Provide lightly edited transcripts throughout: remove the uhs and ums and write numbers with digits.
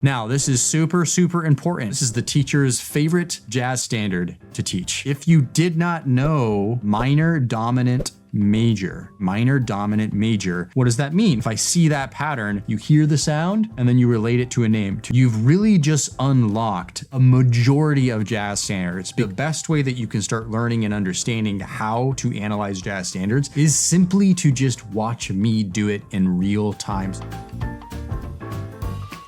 Now, this is super, super important. This is the teacher's favorite jazz standard to teach. If you did not know minor, dominant, major, what does that mean? If I see that pattern, you hear the sound and then you relate it to a name. You've really just unlocked a majority of jazz standards. The best way that you can start learning and understanding how to analyze jazz standards is simply to just watch me do it in real time.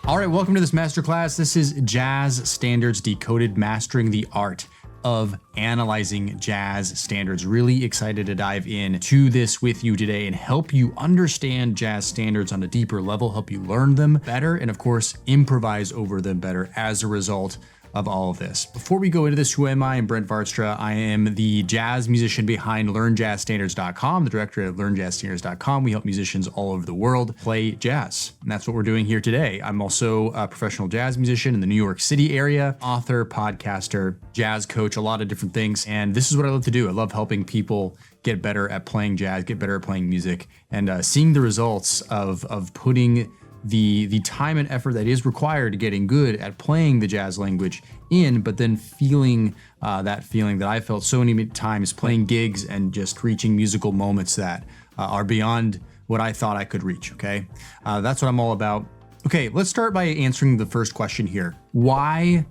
All right, welcome to this masterclass. This is Jazz Standards Decoded, Mastering the Art of Analyzing Jazz Standards. Really excited to dive into this with you today and help you understand jazz standards on a deeper level, help you learn them better, and of course, improvise over them better as a result of all of this. Before we go into this, who am I? I'm Brent Vardstra. I am the jazz musician behind LearnJazzStandards.com, the director of LearnJazzStandards.com. We help musicians all over the world play jazz, and that's what we're doing here today. I'm also a professional jazz musician in the New York City area, author, podcaster, jazz coach, a lot of different things, and this is what I love to do. I love helping people get better at playing jazz, get better at playing music, and seeing the results of putting the time and effort that is required to getting good at playing the jazz language in, but then feeling that feeling that I felt so many times playing gigs and just reaching musical moments that are beyond what I thought I could reach, okay? That's what I'm all about. Okay, let's start by answering the first question here. Why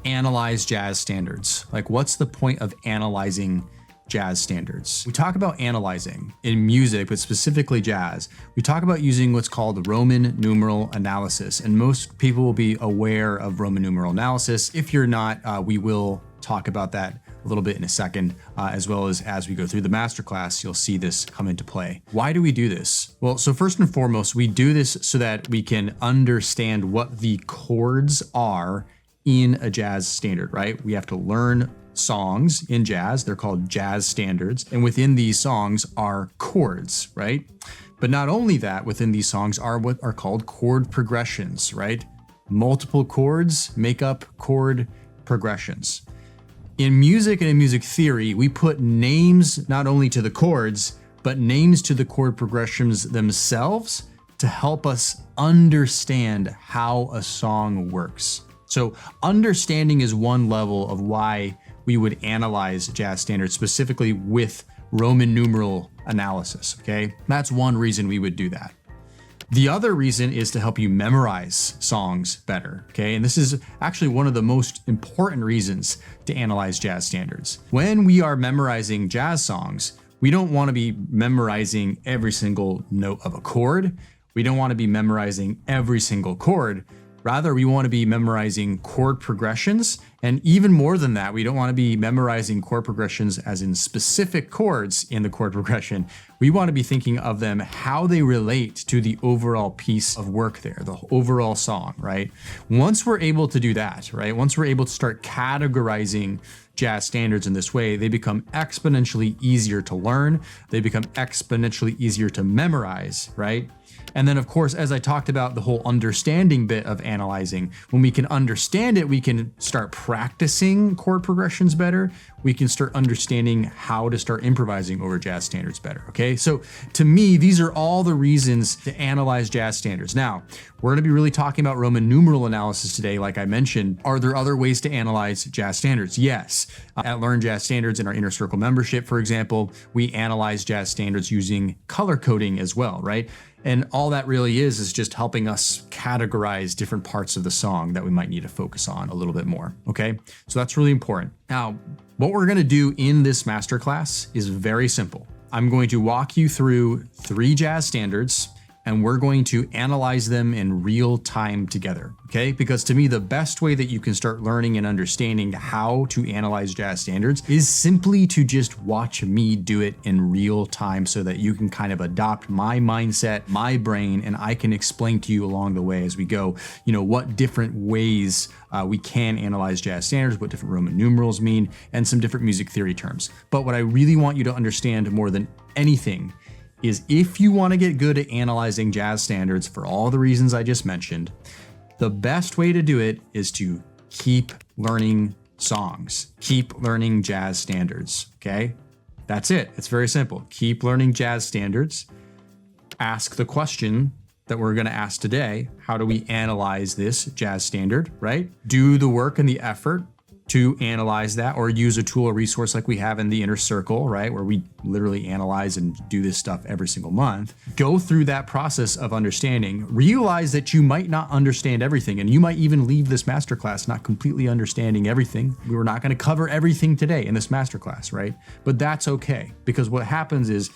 analyze jazz standards? Like, what's the point of analyzing jazz standards? We talk about analyzing in music, but specifically jazz. We talk about using what's called Roman numeral analysis, and most people will be aware of Roman numeral analysis. If you're not, we will talk about that a little bit in a second, as well as we go through the masterclass, you'll see this come into play. Why do we do this? Well, so first and foremost, we do this so that we can understand what the chords are in a jazz standard, right? We have to learn songs in jazz. They're called jazz standards. And within these songs are chords, right? But not only that, within these songs are what are called chord progressions, right? Multiple chords make up chord progressions. In music and in music theory, we put names not only to the chords, but names to the chord progressions themselves to help us understand how a song works. So understanding is one level of why we would analyze jazz standards, specifically with Roman numeral analysis, okay? That's one reason we would do that. The other reason is to help you memorize songs better, okay? And this is actually one of the most important reasons to analyze jazz standards. When we are memorizing jazz songs, we don't want to be memorizing every single note of a chord. We don't want to be memorizing every single chord. Rather, we want to be memorizing chord progressions. And even more than that, we don't want to be memorizing chord progressions as in specific chords in the chord progression. We want to be thinking of them, how they relate to the overall piece of work there, the overall song, right? Once we're able to do that, right? Once we're able to start categorizing jazz standards in this way, they become exponentially easier to learn. They become exponentially easier to memorize, right? And then, of course, as I talked about the whole understanding bit of analyzing, when we can understand it, we can start practicing chord progressions better. We can start understanding how to start improvising over jazz standards better, okay? So to me, these are all the reasons to analyze jazz standards. Now, we're gonna be really talking about Roman numeral analysis today, like I mentioned. Are there other ways to analyze jazz standards? Yes. At Learn Jazz Standards in our Inner Circle membership, for example, we analyze jazz standards using color coding as well, right? And all that really is just helping us categorize different parts of the song that we might need to focus on a little bit more, okay? So that's really important. Now, what we're gonna do in this masterclass is very simple. I'm going to walk you through 3 jazz standards, and we're going to analyze them in real time together, okay? Because to me, the best way that you can start learning and understanding how to analyze jazz standards is simply to just watch me do it in real time so that you can kind of adopt my mindset, my brain, and I can explain to you along the way as we go, you know, what different ways we can analyze jazz standards, what different Roman numerals mean, and some different music theory terms. But what I really want you to understand more than anything is if you want to get good at analyzing jazz standards for all the reasons I just mentioned, the best way to do it is to keep learning songs, keep learning jazz standards, okay? That's it. It's very simple. Keep learning jazz standards. Ask the question, that we're going to ask today. How do we analyze this jazz standard, right? Do the work and the effort to analyze that, or use a tool or resource like we have in the Inner Circle, right? Where we literally analyze and do this stuff every single month. Go through that process of understanding, realize that you might not understand everything, and you might even leave this masterclass not completely understanding everything. We were not going to cover everything today in this masterclass, right? But that's okay, because what happens is,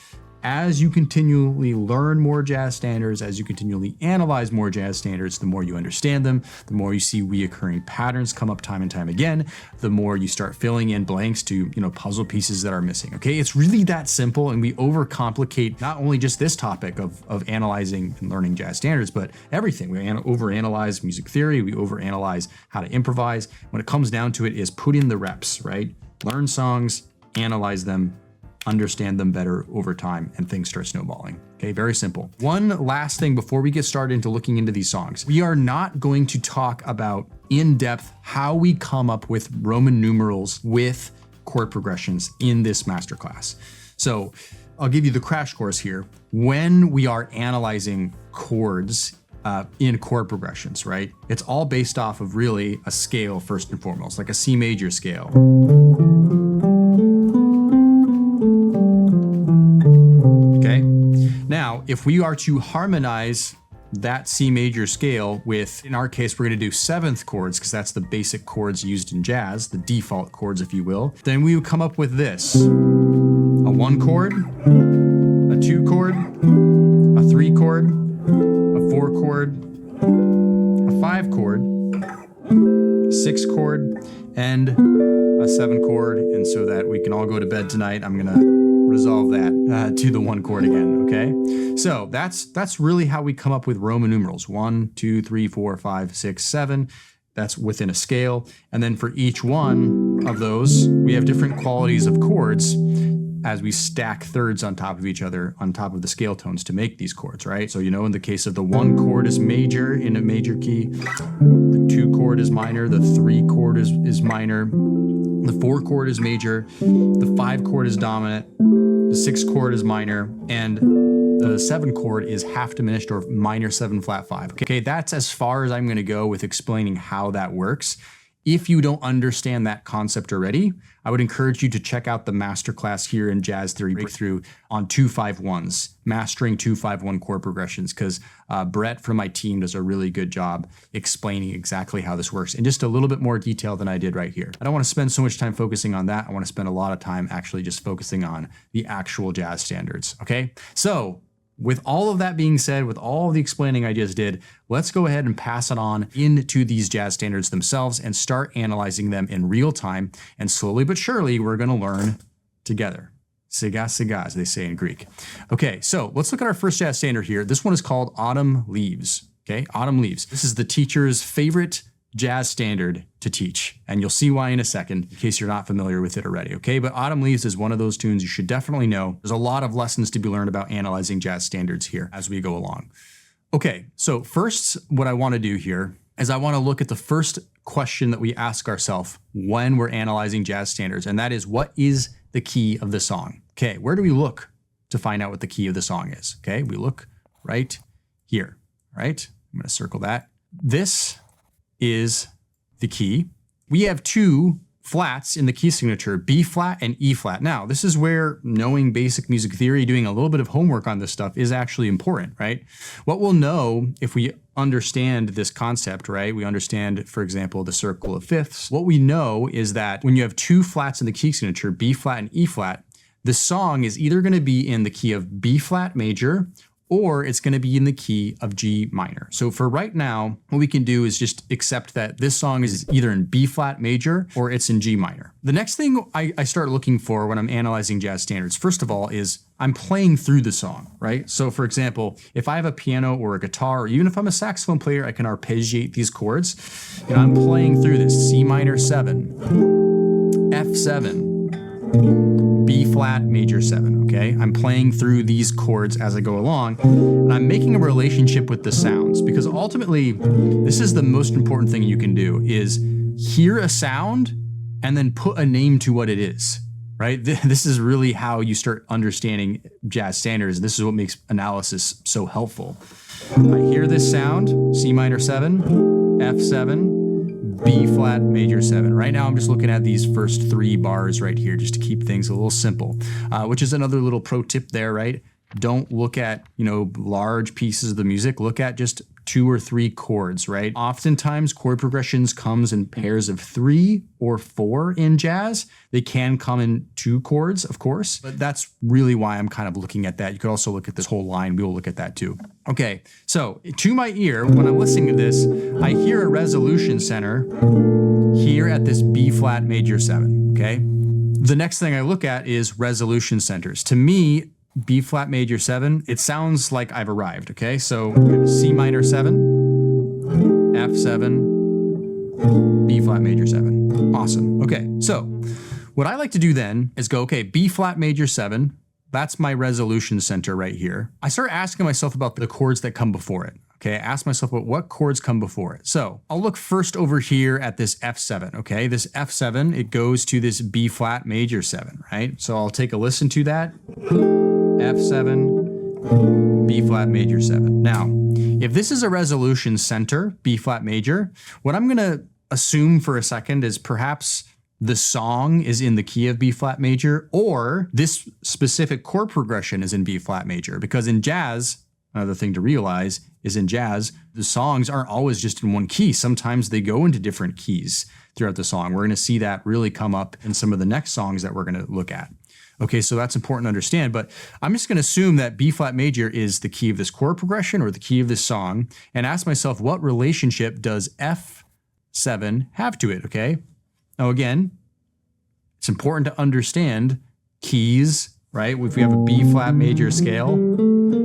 as you continually learn more jazz standards, as you continually analyze more jazz standards, the more you understand them, the more you see reoccurring patterns come up time and time again, the more you start filling in blanks to, puzzle pieces that are missing, okay? It's really that simple, and we overcomplicate not only just this topic of analyzing and learning jazz standards, but everything. We overanalyze music theory, we overanalyze how to improvise. When it comes down to it is put in the reps, right? Learn songs, analyze them, understand them better over time, and things start snowballing. Okay, very simple. One last thing before we get started into looking into these songs. We are not going to talk about in depth how we come up with Roman numerals with chord progressions in this masterclass. So I'll give you the crash course here. When we are analyzing chords in chord progressions, right? It's all based off of really a scale first and foremost, like a C major scale. Now, if we are to harmonize that C major scale with, in our case, we're going to do seventh chords because that's the basic chords used in jazz, the default chords, if you will, then we would come up with this: a 1 chord, a 2 chord, a 3 chord, a 4 chord, a 5 chord, a 6 chord, and a 7 chord. And so that we can all go to bed tonight, I'm going to resolve that to the 1 chord again, okay? So that's really how we come up with Roman numerals: 1, 2, 3, 4, 5, 6, 7. That's within a scale. And then for each one of those, we have different qualities of chords as we stack thirds on top of each other, on top of the scale tones to make these chords, right? So, in the case of the 1 chord is major in a major key, the 2 chord is minor, the 3 chord is minor, the 4 chord is major, the 5 chord is dominant, the 6 chord is minor, and the 7 chord is half diminished or minor 7 flat 5. Okay, that's as far as I'm going to go with explaining how that works. If you don't understand that concept already, I would encourage you to check out the masterclass here in Jazz Theory Breakthrough on 251s, mastering 251 chord progressions, because Brett from my team does a really good job explaining exactly how this works in just a little bit more detail than I did right here. I don't want to spend so much time focusing on that. I want to spend a lot of time actually just focusing on the actual jazz standards, okay? So, with all of that being said, with all of the explaining I just did, let's go ahead and pass it on into these jazz standards themselves and start analyzing them in real time. And slowly but surely, we're going to learn together. Siga siga, as they say in Greek. Okay, so let's look at our first jazz standard here. This one is called Autumn Leaves. Okay, Autumn Leaves. This is the teacher's favorite jazz standard to teach, and you'll see why in a second in case you're not familiar with it already, okay? But Autumn Leaves is one of those tunes you should definitely know. There's a lot of lessons to be learned about analyzing jazz standards here as we go along. Okay, so first what I want to do here is I want to look at the first question that we ask ourselves when we're analyzing jazz standards, and that is, what is the key of the song? Okay, where do we look to find out what the key of the song is? Okay, we look right here, right? I'm going to circle that. This is the key. We have 2 flats in the key signature, B flat and E flat. Now, this is where knowing basic music theory, doing a little bit of homework on this stuff is actually important, right? What we'll know if we understand this concept, right? We understand, for example, the circle of fifths. What we know is that when you have 2 flats in the key signature, B flat and E flat, the song is either going to be in the key of B flat major or it's going to be in the key of G minor. So for right now, what we can do is just accept that this song is either in B flat major or it's in G minor. The next thing I start looking for when I'm analyzing jazz standards, first of all, is I'm playing through the song, right? So for example, if I have a piano or a guitar, or even if I'm a saxophone player, I can arpeggiate these chords. I'm playing through this: C minor 7, F7, B flat major 7, okay? I'm playing through these chords as I go along, and I'm making a relationship with the sounds, because ultimately, this is the most important thing you can do, is hear a sound and then put a name to what it is. right? This is really how you start understanding jazz standards. This is what makes analysis so helpful. I hear this sound, C minor 7, F7, B flat major 7. Right now I'm just looking at these first 3 bars right here just to keep things a little simple, which is another little pro tip there, right? Don't look at, large pieces of the music. Look at just 2 or 3 chords, right? Oftentimes chord progressions comes in pairs of 3 or 4 in jazz. They can come in 2 chords, of course, but that's really why I'm kind of looking at that. You could also look at this whole line. We will look at that too. Okay, so to my ear, when I'm listening to this, I hear a resolution center here at this B flat major 7, okay? The next thing I look at is resolution centers. To me, B flat major 7, it sounds like I've arrived, okay? So we have C minor 7, F7, B flat major 7. Awesome. Okay, so what I like to do then is go, okay, B flat major 7, that's my resolution center right here. I start asking myself about the chords that come before it. Okay, I ask myself what chords come before it. So I'll look first over here at this F7, okay? This F7, it goes to this B flat major 7, right? So I'll take a listen to that. F7, B flat major 7. Now, if this is a resolution center, B flat major, what I'm gonna assume for a second is perhaps the song is in the key of B flat major, or this specific chord progression is in B flat major, because in jazz, another thing to realize is in jazz, the songs aren't always just in one key. Sometimes they go into different keys throughout the song. We're going to see that really come up in some of the next songs that we're going to look at. Okay, so that's important to understand, but I'm just going to assume that B flat major is the key of this chord progression or the key of this song, and ask myself, what relationship does F7 have to it, okay? Now again, it's important to understand keys, right? If we have a B flat major scale,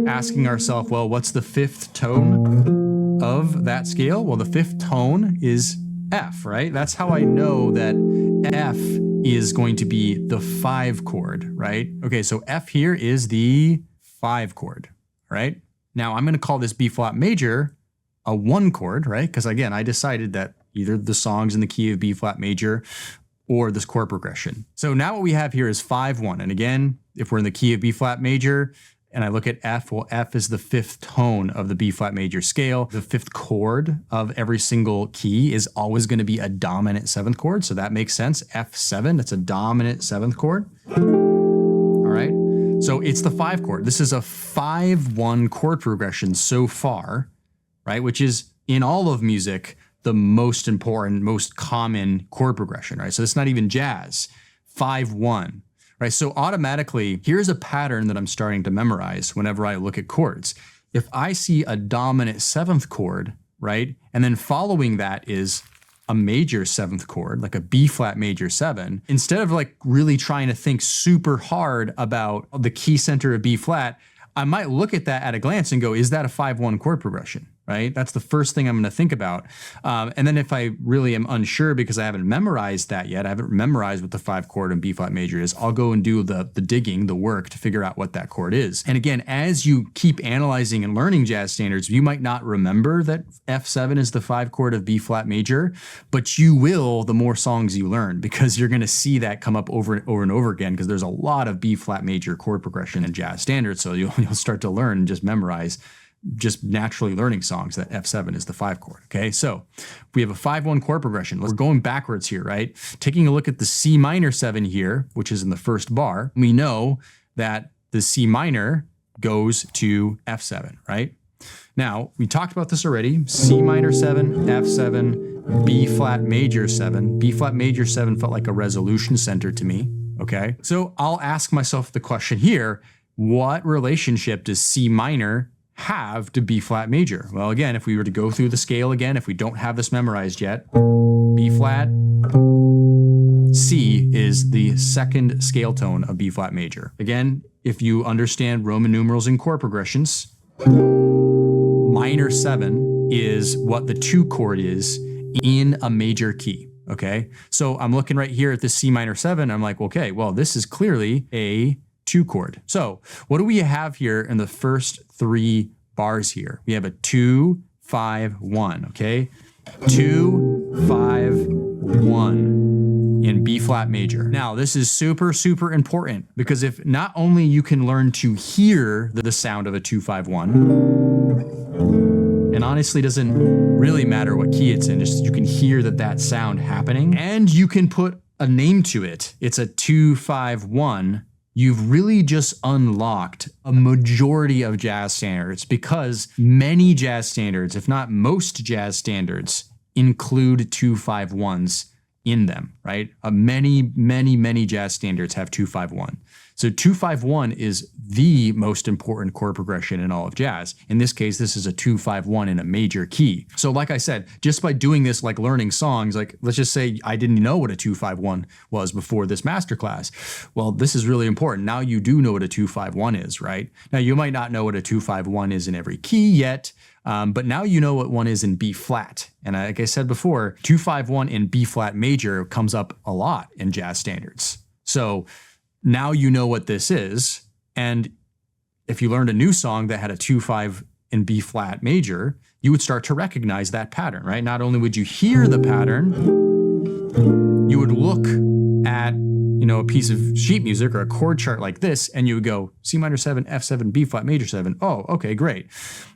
asking ourselves, well, what's the 5th tone of that scale? Well, the 5th tone is F, right? That's how I know that F is going to be the 5 chord, right? Okay, so F here is the 5 chord, right? Now I'm going to call this B flat major a 1 chord, right? Because again, I decided that either the song's in the key of B flat major or this chord progression. So now what we have here is 5-1. And again, if we're in the key of B flat major, and I look at F, well, F is the 5th tone of the B flat major scale. The 5th chord of every single key is always going to be a dominant 7th chord. So that makes sense. F7, that's a dominant 7th chord. All right. So it's the 5 chord. This is a 5-1 chord progression so far, right? Which is in all of music, the most important, most common chord progression, right? So it's not even jazz, 5-1. Right, so automatically, here's a pattern that I'm starting to memorize whenever I look at chords. If I see a dominant 7th chord, right, and then following that is a major 7th chord, like a B flat major 7, instead of like really trying to think super hard about the key center of B flat, I might look at that at a glance and go, is that a 5-1 chord progression? Right? That's the first thing I'm going to think about. And then if I really am unsure because I haven't memorized that yet, I haven't memorized what the 5 chord and B flat major is, I'll go and do the digging, the work to figure out what that chord is. And again, as you keep analyzing and learning jazz standards, you might not remember that F7 is the 5 chord of B flat major, but you will the more songs you learn, because you're going to see that come up over and over again, because there's a lot of B flat major chord progression in jazz standards. So you'll start to learn and just memorize, just naturally learning songs, that F7 is the 5 chord, okay? So we have a 5-1 chord progression. We're going backwards here, right? Taking a look at the C minor 7 here, which is in the first bar, we know that the C minor goes to F7, right? Now, we talked about this already. C minor 7, F7, B flat major 7. B flat major 7 felt like a resolution center to me, okay? So I'll ask myself the question here, what relationship does C minor have to B flat major? Well, again, if we were to go through the scale again, if we don't have this memorized yet, B flat, C is the 2nd scale tone of B flat major. Again, if you understand Roman numerals and chord progressions, minor 7 is what the 2 chord is in a major key. Okay, so I'm looking right here at this C minor 7. I'm like, okay, well, this is clearly a 2 chord. So what do we have here in the first 3 bars here? We have a 2, 5, 1, okay? 2, 5, 1 in B flat flat major. Now, this is super, super important because if not only you can learn to hear the sound of a 2-5-1, and honestly doesn't really matter what key it's in, just you can hear that sound happening, and you can put a name to it. It's a 2-5-1. You've really just unlocked a majority of jazz standards because many jazz standards, if not most jazz standards, include 2-5-1s in them, right? Many jazz standards have 2-5-1. So 2-5-1 is the most important chord progression in all of jazz. In this case, this is a 2-5-1 in a major key. So like I said, just by doing this, like learning songs, like let's just say I didn't know what a 2-5-1 was before this masterclass. Well, this is really important. Now you do know what a 2-5-1 is, right? Now you might not know what a 2-5-1 is in every key yet, but now you know what one is in B flat. And like I said before, 2-5-1 in B flat major comes up a lot in jazz standards. So now you know what this is. And if you learned a new song that had a 2-5 in B flat major, you would start to recognize that pattern, right? Not only would you hear the pattern, you would look at, a piece of sheet music or a chord chart like this, and you would go C minor 7, F7, B flat major 7. Oh, okay, great.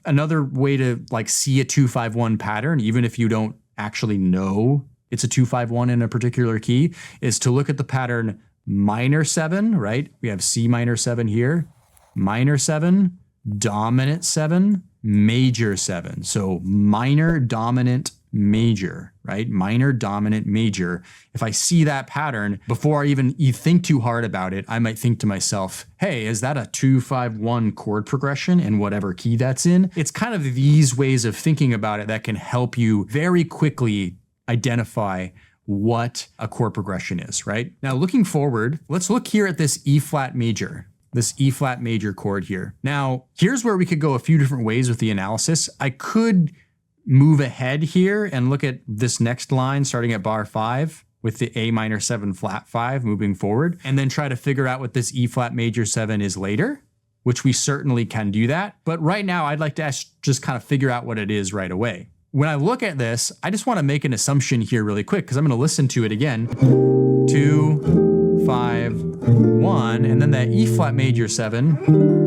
Another way to like see a 2-5-1 pattern, even if you don't actually know it's a 2-5-1 in a particular key, is to look at the pattern minor 7, right? We have C minor 7 here, minor 7, dominant 7, major 7. So minor, dominant, major, right? Minor, dominant, major. If I see that pattern, before I even think too hard about it, I might think to myself, hey, is that a 2-5-1 chord progression in whatever key that's in? It's kind of these ways of thinking about it that can help you very quickly identify what a chord progression is, right? Now, looking forward, let's look here at this E flat major. This E flat major chord here. Now, here's where we could go a few different ways with the analysis. I could move ahead here and look at this next line starting at bar 5 with the A minor 7 flat 5 moving forward, and then try to figure out what this E flat major 7 is later, which we certainly can do that. But right now, I'd like to just kind of figure out what it is right away. When I look at this, I just want to make an assumption here really quick because I'm going to listen to it again. 2, 5, 1, and then that E flat major 7.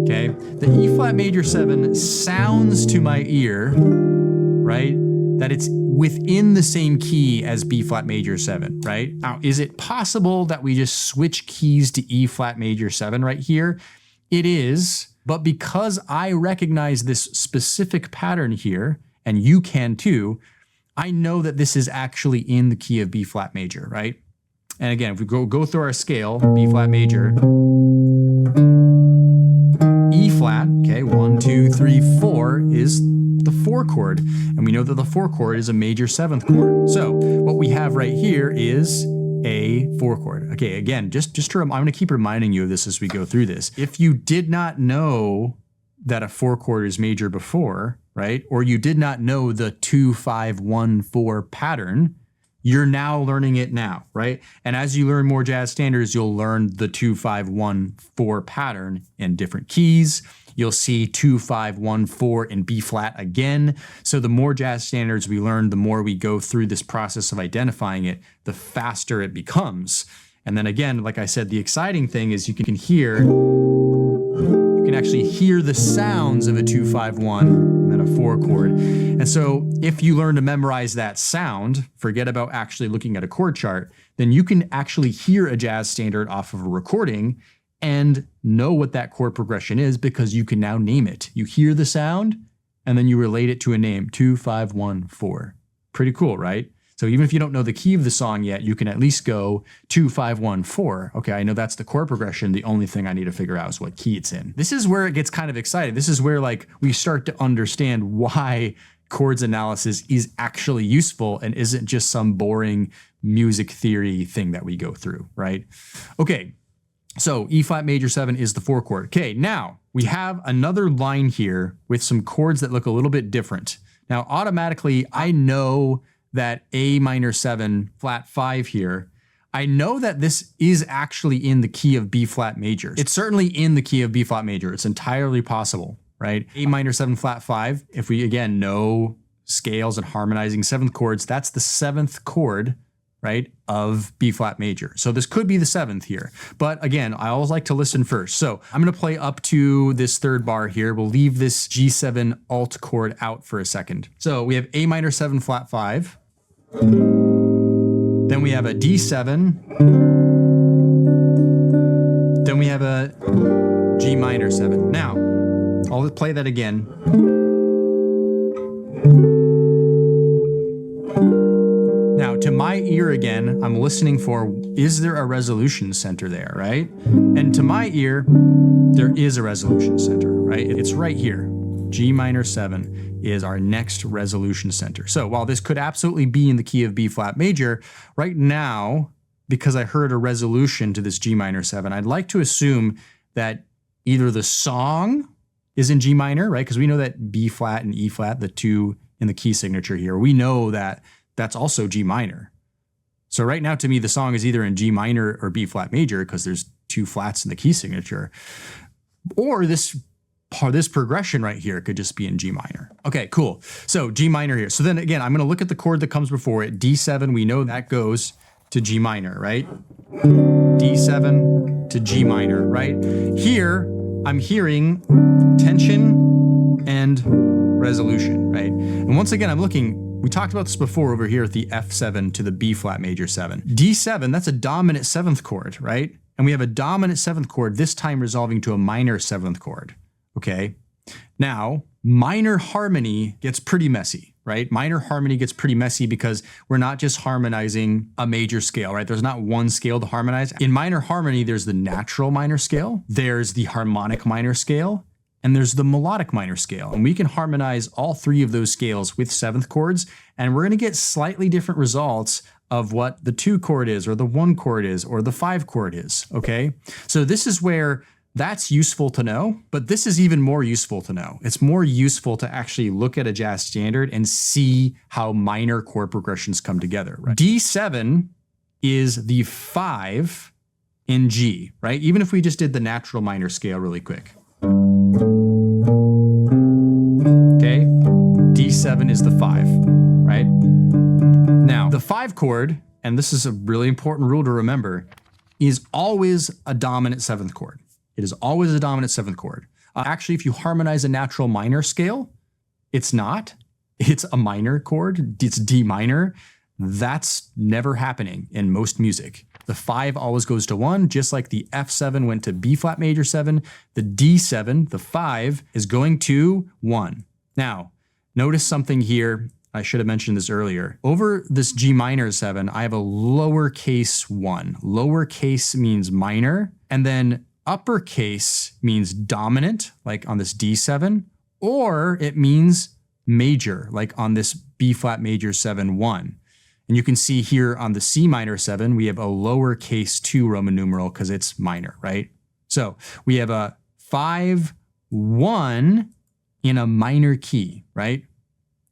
Okay, the E flat major 7 sounds to my ear, right, that it's within the same key as B flat major 7, right? Now, is it possible that we just switch keys to E flat major 7 right here? It is, but because I recognize this specific pattern here, and you can too, I know that this is actually in the key of B flat major, right? And again, if we go through our scale, B flat major, E flat, okay, 1, 2, 3, 4 is the 4 chord. And we know that the 4 chord is a major 7th chord. So what we have right here is a 4 chord. Okay, again, I'm going to keep reminding you of this as we go through this. If you did not know that a 4 chord is major before, right, or you did not know the 2-5-1-4 pattern, you're now learning it now, right? And as you learn more jazz standards, you'll learn the 2-5-1-4 pattern in different keys. You'll see 2-5-1-4 in B flat again. So the more jazz standards we learn, the more we go through this process of identifying it, the faster it becomes. And then again, like I said, the exciting thing is you can actually hear the sounds of a 2-5-1 and then a 4 chord. And so if you learn to memorize that sound, forget about actually looking at a chord chart, then you can actually hear a jazz standard off of a recording and know what that chord progression is because you can now name it. You hear the sound and then you relate it to a name, 2-5-1-4. Pretty cool, right? So even if you don't know the key of the song yet, you can at least go 2-5-1-4. Okay, I know that's the chord progression. The only thing I need to figure out is what key it's in. This is where it gets kind of exciting. This is where like we start to understand why chords analysis is actually useful and isn't just some boring music theory thing that we go through, right? Okay, so E flat major 7 is the 4 chord. Okay, now we have another line here with some chords that look a little bit different. Now, automatically, I know that A minor 7 flat 5 here, I know that this is actually in the key of B flat major. It's certainly in the key of B flat major. It's entirely possible, right? A minor 7 flat 5, if we again know scales and harmonizing 7th chords, that's the 7th chord, right, of B flat major. So this could be the 7th here. But again, I always like to listen first. So I'm going to play up to this 3rd bar here. We'll leave this G7 alt chord out for a second. So we have A minor 7 flat 5. Then we have a D7. Then we have a G minor 7. Now, I'll play that again. Now, to my ear again, I'm listening for, is there a resolution center there, right? And to my ear, there is a resolution center, right? It's right here. G minor 7 is our next resolution center. So while this could absolutely be in the key of B flat major, right now, because I heard a resolution to this G minor 7, I'd like to assume that either the song is in G minor, right? Because we know that B flat and E flat, the two in the key signature here, we know that that's also G minor. So right now, to me, the song is either in G minor or B flat major because there's 2 flats in the key signature, or this progression right here could just be in G minor. Okay, cool. So G minor here. So then again, I'm going to look at the chord that comes before it. D7, we know that goes to G minor, right? D7 to G minor, right? Here, I'm hearing tension and resolution, right? And once again, I'm looking, we talked about this before over here at the F7 to the B flat major 7. D7, that's a dominant 7th chord, right? And we have a dominant 7th chord, this time resolving to a minor 7th chord, okay? Now, minor harmony gets pretty messy, right? Minor harmony gets pretty messy because we're not just harmonizing a major scale, right? There's not one scale to harmonize. In minor harmony, there's the natural minor scale, there's the harmonic minor scale, and there's the melodic minor scale. And we can harmonize all 3 of those scales with 7th chords, and we're gonna get slightly different results of what the 2 chord is, or the 1 chord is, or the 5 chord is, okay? So this is where that's useful to know, but this is even more useful to know. It's more useful to actually look at a jazz standard and see how minor chord progressions come together, right? D7 is the 5 in G, right? Even if we just did the natural minor scale really quick. Okay, D7 is the 5, right? Now, the 5 chord, and this is a really important rule to remember, is always a dominant 7th chord. It is always a dominant 7th chord. Actually, if you harmonize a natural minor scale, it's not. It's a minor chord. It's D minor. That's never happening in most music. The 5 always goes to 1, just like the F7 went to B flat major 7. The D7, the 5, is going to 1. Now, notice something here. I should have mentioned this earlier. Over this G minor 7, I have a lowercase 1. Lowercase means minor, and then uppercase means dominant, like on this D7, or it means major, like on this B flat major 7, 1. And you can see here on the C minor 7, we have a lowercase 2 Roman numeral because it's minor, right? So we have a 5, 1 in a minor key, right?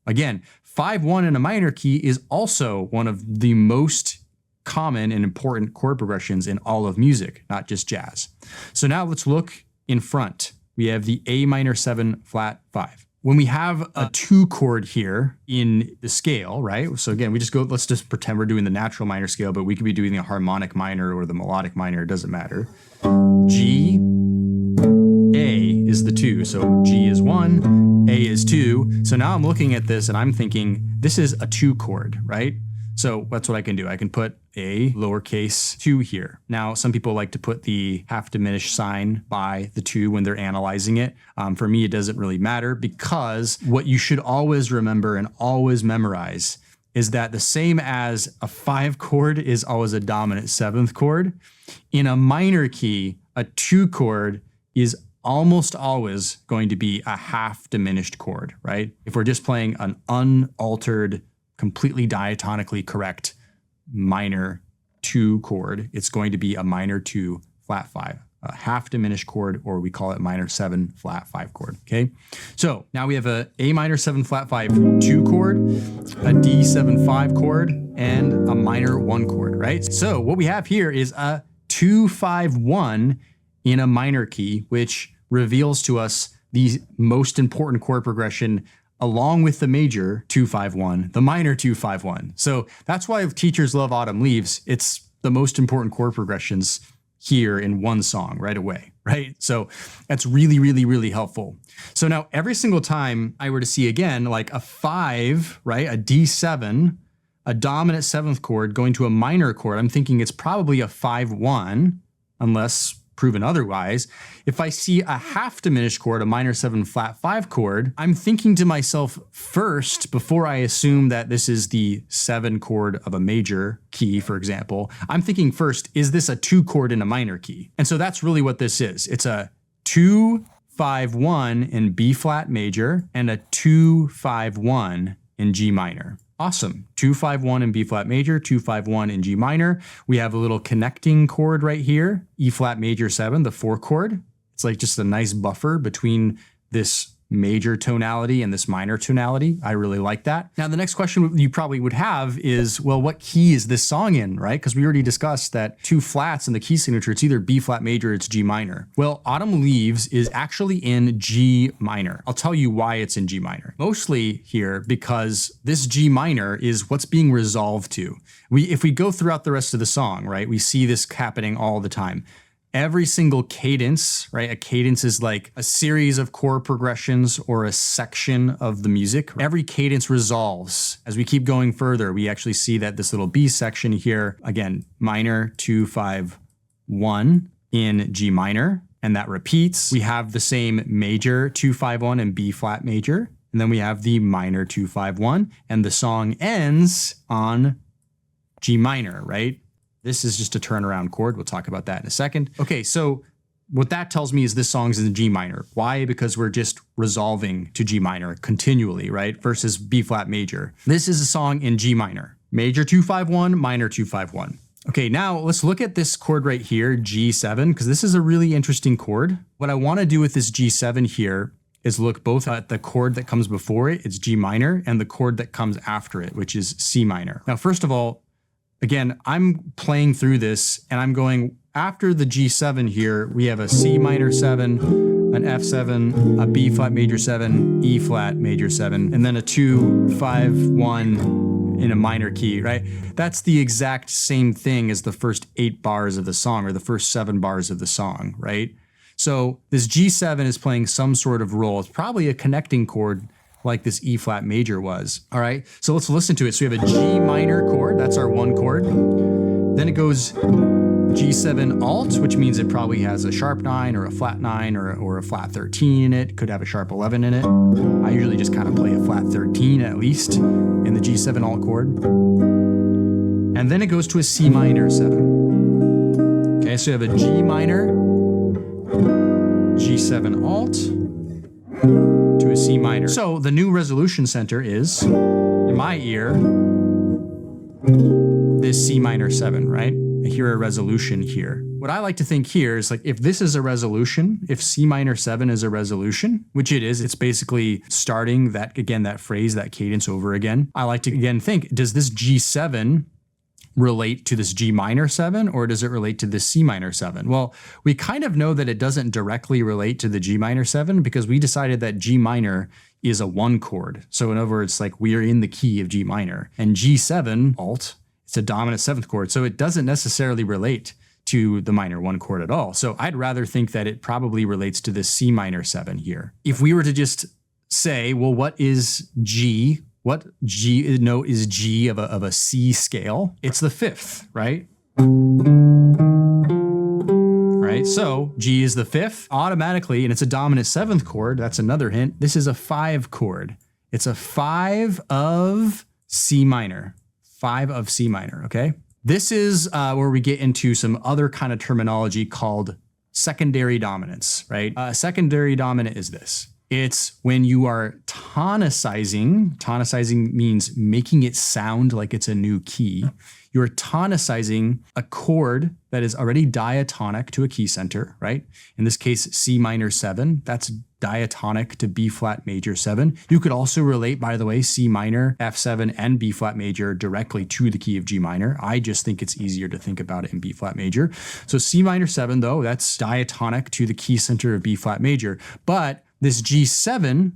Again, 5, 1 in a minor key is also one of the most common and important chord progressions in all of music, not just jazz. So now let's look in front. We have the A minor 7 flat 5. When we have a 2 chord here in the scale, right? So again, we just go, let's just pretend we're doing the natural minor scale, but we could be doing the harmonic minor or the melodic minor, it doesn't matter. G, A is the 2. So G is 1, A is 2. So now I'm looking at this and I'm thinking, this is a 2 chord, right? So that's what I can do. I can put a lowercase 2 here. Now, some people like to put the half diminished sign by the 2 when they're analyzing it. For me, it doesn't really matter because what you should always remember and always memorize is that the same as a 5 chord is always a dominant 7th chord, in a minor key, a 2 chord is almost always going to be a half diminished chord, right? If we're just playing an unaltered, completely diatonically correct minor 2 chord, it's going to be a minor 2 flat 5, a half diminished chord, or we call it minor 7 flat 5 chord, okay? So now we have a A minor 7 flat 5 2 chord, a D7 5 chord, and a minor 1 chord, right? So what we have here is a 2 5 1 in a minor key, which reveals to us the most important chord progression along with the major 2-5-1, the minor 2-5-1. So that's why teachers love Autumn Leaves. It's the most important chord progressions here in one song right away, right? So that's really, really, really helpful. So now every single time I were to see again, like a 5, right? A D7, a dominant 7th chord going to a minor chord, I'm thinking it's probably a 5-1, unless proven otherwise. If I see a half diminished chord, a minor 7 flat 5 chord, I'm thinking to myself first, before I assume that this is the 7 chord of a major key, for example, I'm thinking first, is this a 2 chord in a minor key? And so that's really what this is. It's a 2-5-1 in B flat major and a 2-5-1 in G minor. Awesome. 2-5-1 in B flat major, 2-5-1 in G minor. We have a little connecting chord right here, E flat major 7, the 4 chord. It's like just a nice buffer between this major tonality and this minor tonality. I really like that. Now, the next question you probably would have is, well, what key is this song in, right? Because we already discussed that 2 flats in the key signature, it's either B flat major or it's G minor. Well, Autumn Leaves is actually in G minor. I'll tell you why it's in G minor. Mostly here because this G minor is what's being resolved to. If we go throughout the rest of the song, right, we see this happening all the time. Every single cadence, right? A cadence is like a series of chord progressions or a section of the music. Every cadence resolves. As we keep going further, we actually see that this little B section here, again, minor 2-5-1 in G minor, and that repeats. We have the same major 2-5-1 and B flat major, and then we have the minor 2-5-1, and the song ends on G minor, right? This is just a turnaround chord. We'll talk about that in a second. Okay, so what that tells me is this song's in G minor. Why? Because we're just resolving to G minor continually, right? Versus B flat major. This is a song in G minor. Major 2-5-1, minor 2-5-1. Okay, now let's look at this chord right here, G7, because this is a really interesting chord. What I want to do with this G7 here is look both at the chord that comes before it, it's G minor, and the chord that comes after it, which is C minor. Now, first of all, again, I'm playing through this and I'm going, after the G7 here, we have a C minor 7, an F7, a B flat major 7, E flat major 7, and then a 2-5-1 in a minor key, right? That's the exact same thing as the first 8 bars of the song or the first 7 bars of the song, right? So this G7 is playing some sort of role. It's probably a connecting chord like this E flat major was. All right, so let's listen to it. So we have a G minor chord, that's our 1 chord. Then it goes G7 alt, which means it probably has a sharp 9 or a flat 9 or a flat 13 in it. Could have a sharp 11 in it. I usually just kind of play a flat 13 at least in the G7 alt chord. And then it goes to a C minor 7. Okay, so you have a G minor, G7 alt, to a C minor. So the new resolution center is, in my ear, this C minor 7, right? I hear a resolution here. What I like to think here is like, if this is a resolution, if C minor 7 is a resolution, which it is, it's basically starting that, again, that phrase, that cadence over again. I like to, again, think, does this G7 relate to this G minor 7 or does it relate to this C minor 7? Well, we kind of know that it doesn't directly relate to the G minor 7 because we decided that G minor is a 1 chord. So in other words, like we are in the key of G minor, and G7 alt, it's a dominant 7th chord. So it doesn't necessarily relate to the minor 1 chord at all. So I'd rather think that it probably relates to this C minor 7 here. If we were to just say, well, what is G? What G note is G of a C scale? It's the 5th, right? Right, so G is the 5th automatically, and it's a dominant 7th chord. That's another hint. This is a 5 chord. It's a 5 of C minor. 5 of C minor, okay? This is where we get into some other kind of terminology called secondary dominance, right? Secondary dominant is this. It's when you are tonicizing. Tonicizing means making it sound like it's a new key. You're tonicizing a chord that is already diatonic to a key center, right? In this case, C minor 7, that's diatonic to B flat major 7. You could also relate, by the way, C minor, F7, and B flat major directly to the key of G minor. I just think it's easier to think about it in B flat major. So C minor 7, though, that's diatonic to the key center of B flat major. But this G7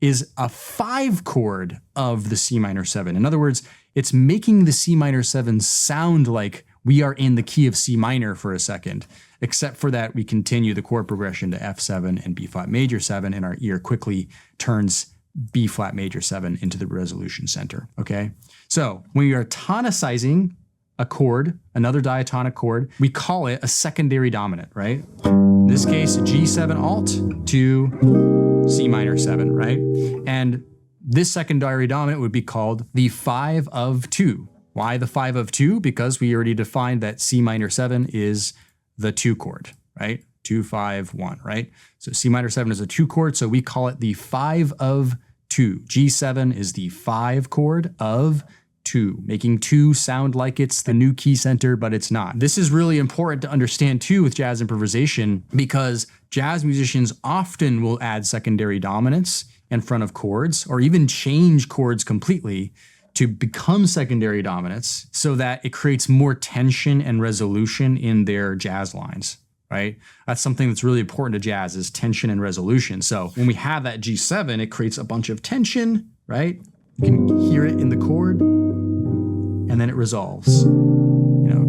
is a 5 chord of the C minor 7. In other words, it's making the C minor 7 sound like we are in the key of C minor for a second, except for that we continue the chord progression to F7 and B flat major 7, and our ear quickly turns B flat major 7 into the resolution center, okay? So when we are tonicizing a chord, another diatonic chord, we call it a secondary dominant, right? In this case, G7 alt to C minor 7, right? And this secondary dominant would be called the 5 of 2. Why the 5 of 2? Because we already defined that C minor 7 is the 2 chord, right? 2, 5, 1, right? So C minor 7 is a 2 chord, so we call it the 5 of 2. G7 is the 5 chord of 2, making 2 sound like it's the new key center, but it's not. This is really important to understand too with jazz improvisation, because jazz musicians often will add secondary dominants in front of chords, or even change chords completely to become secondary dominants so that it creates more tension and resolution in their jazz lines, right? That's something that's really important to jazz, is tension and resolution. So when we have that G7, it creates a bunch of tension, right? You can hear it in the chord, and then it resolves,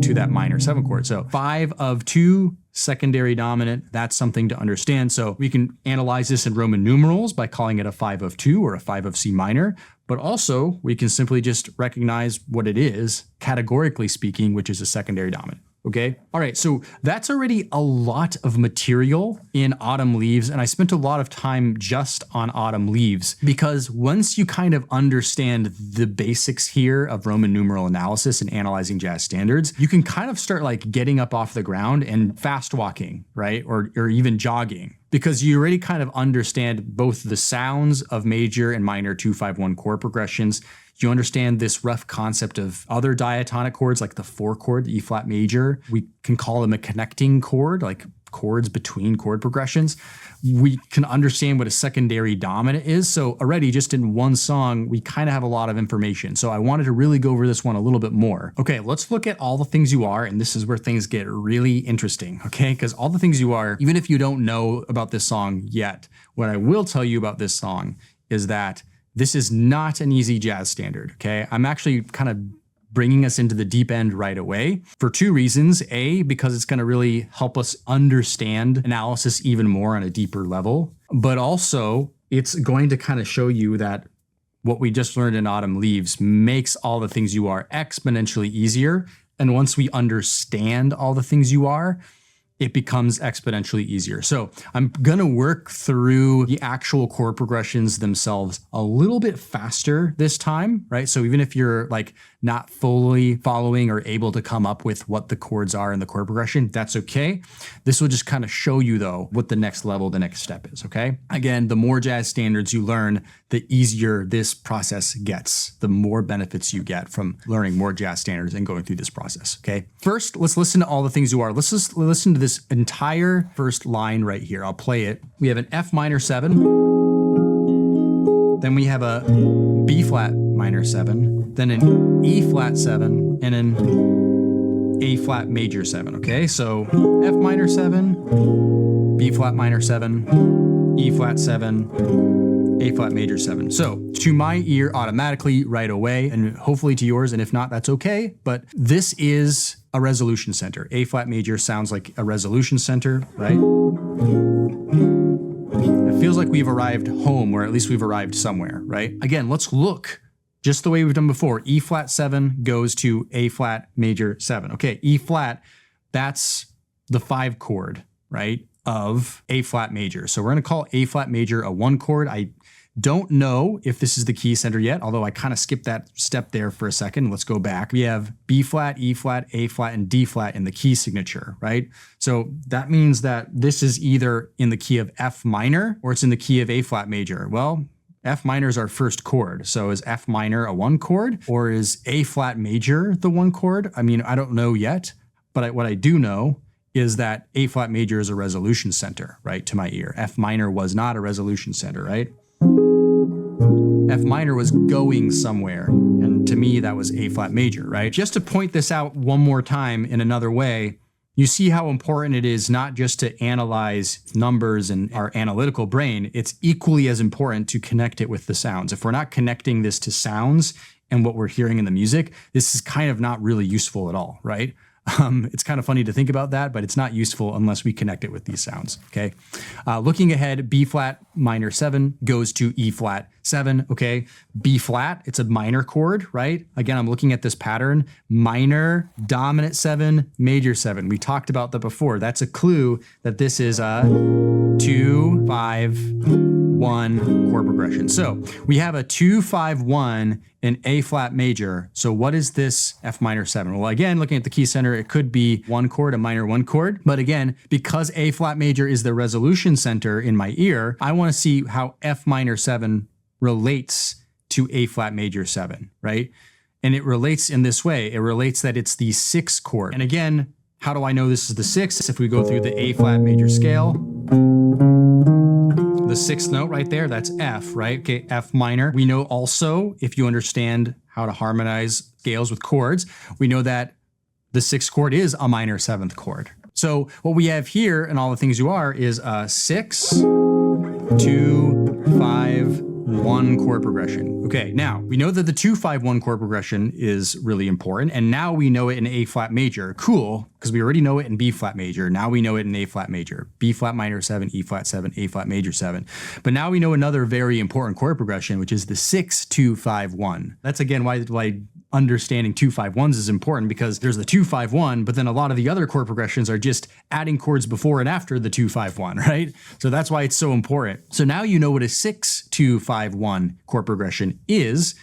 to that minor 7 chord. So 5 of 2, secondary dominant, that's something to understand. So we can analyze this in Roman numerals by calling it a 5 of 2 or a 5 of C minor, but also we can simply just recognize what it is, categorically speaking, which is a secondary dominant. Okay. All right. So that's already a lot of material in Autumn Leaves. And I spent a lot of time just on Autumn Leaves, because once you kind of understand the basics here of Roman numeral analysis and analyzing jazz standards, you can kind of start like getting up off the ground and fast walking, right? Or even jogging, because you already kind of understand both the sounds of major and minor 2-5-1 chord progressions. You understand this rough concept of other diatonic chords, like the 4 chord, the E flat major. We can call them a connecting chord, like chords between chord progressions. We can understand what a secondary dominant is. So already just in one song, we kind of have a lot of information. So I wanted to really go over this one a little bit more. Okay, let's look at All the Things You Are. And this is where things get really interesting, okay? Because All the Things You Are, even if you don't know about this song yet, what I will tell you about this song is that this is not an easy jazz standard, okay? I'm actually kind of bringing us into the deep end right away for 2 reasons. A, because it's going to really help us understand analysis even more on a deeper level, but also it's going to kind of show you that what we just learned in Autumn Leaves makes All the Things You Are exponentially easier. And once we understand All the Things You Are, it becomes exponentially easier. So I'm going to work through the actual chord progressions themselves a little bit faster this time, right? So even if you're like not fully following or able to come up with what the chords are in the chord progression, that's okay. This will just kind of show you though what the next level, the next step is, okay? Again, the more jazz standards you learn, the easier this process gets, the more benefits you get from learning more jazz standards and going through this process, okay? First, let's listen to All the Things You Are. Let's just listen to this entire first line right here. I'll play it. We have an F minor 7, then we have a B flat minor 7, then an E flat 7, and an A flat major 7, okay? So F minor 7, B flat minor 7, E flat 7, A flat major 7. So to my ear automatically right away, and hopefully to yours, and if not, that's okay. But this is a resolution center. A flat major sounds like a resolution center, right? It feels like we've arrived home, or at least we've arrived somewhere, right? Again, let's look just the way we've done before. E flat 7 goes to A flat major 7. Okay, E flat, that's the 5 chord, right, of A flat major. So we're going to call A flat major a 1 chord. I don't know if this is the key center yet, although I kind of skipped that step there for a second. Let's go back. We have B flat, E flat, A flat, and D flat in the key signature, right? So that means that this is either in the key of F minor or it's in the key of A flat major. Well, F minor is our first chord. So is F minor a 1 chord, or is A flat major the 1 chord? I mean, I don't know yet, but what I do know is that A flat major is a resolution center, right, to my ear. F minor was not a resolution center, right? F minor was going somewhere, and to me that was A flat major, right? Just to point this out one more time in another way, you see how important it is not just to analyze numbers and our analytical brain, it's equally as important to connect it with the sounds. If we're not connecting this to sounds and what we're hearing in the music, this is kind of not really useful at all, right? It's kind of funny to think about that, but it's not useful unless we connect it with these sounds, okay? Looking ahead, B flat minor 7 goes to E flat 7, okay? B flat, it's a minor chord, right? Again, I'm looking at this pattern, minor, dominant 7, major 7. We talked about that before. That's a clue that this is a 2, 5, 1 chord progression. So we have a 2, 5, 1 in A flat major. So what is this F minor 7? Well, again, looking at the key center, it could be one chord, a minor 1 chord. But again, because A flat major is the resolution center in my ear, I want to see how F minor 7 relates to A flat major 7, right? And it relates in this way. It relates that it's the 6th chord. And again, how do I know this is the 6th? If we go through the A flat major scale, the 6th note right there, that's F, right? Okay, F minor. We know also, if you understand how to harmonize scales with chords, we know that the 6th chord is a minor 7th chord. So what we have here, and all the things you are, is a 6, 2, 5, 1 chord progression. Okay, now we know that the 2, 5, 1 chord progression is really important, and now we know it in A flat major. Cool, because we already know it in B flat major. Now we know it in A flat major. B flat minor 7, E flat 7, A flat major 7. But now we know another very important chord progression, which is the 6, 2, 5, 1. That's again why understanding 2, 5, 1s is important, because there's the 2, 5, 1, but then a lot of the other chord progressions are just adding chords before and after the 2, 5, 1, right? So that's why it's so important. So now you know what a 6, 2, 5, 1 chord progression is.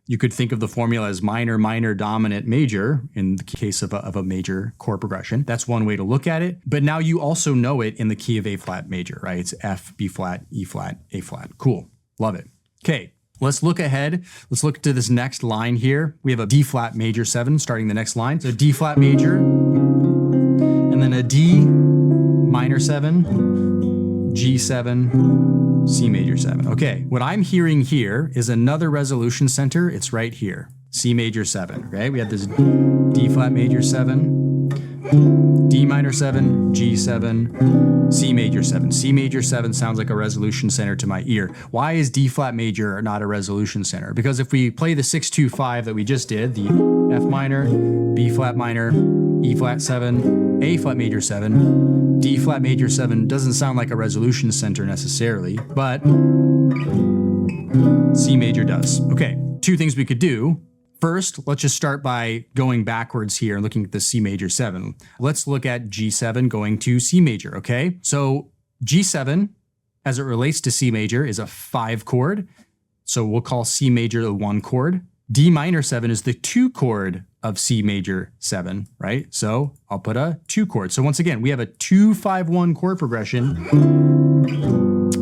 You could think of the formula as minor, minor, dominant, major in the case of a major chord progression. That's one way to look at it. But now you also know it in the key of A flat major, right? It's F, B flat, E flat, A flat. Cool. Love it. Okay. Let's look ahead. Let's look to this next line here. We have a D flat major 7 starting the next line. So D flat major, and then a D minor 7, G7, C major 7. Okay, what I'm hearing here is another resolution center. It's right here, C major 7, okay? We have this D flat major 7, D minor 7, G7, C major 7. C major 7 sounds like a resolution center to my ear. Why is D flat major not a resolution center? Because if we play the 6, 2, 5 that we just did, the F minor, B flat minor, E flat 7, A flat major 7, D flat major 7 doesn't sound like a resolution center necessarily, but C major does. Okay, two things we could do. First, let's just start by going backwards here and looking at the C major 7. Let's look at G7 going to C major, okay? So G7, as it relates to C major, is a 5 chord. So we'll call C major the 1 chord. D minor 7 is the 2 chord of C major 7, right? So I'll put a 2 chord. So once again, we have a 2, 5, 1 chord progression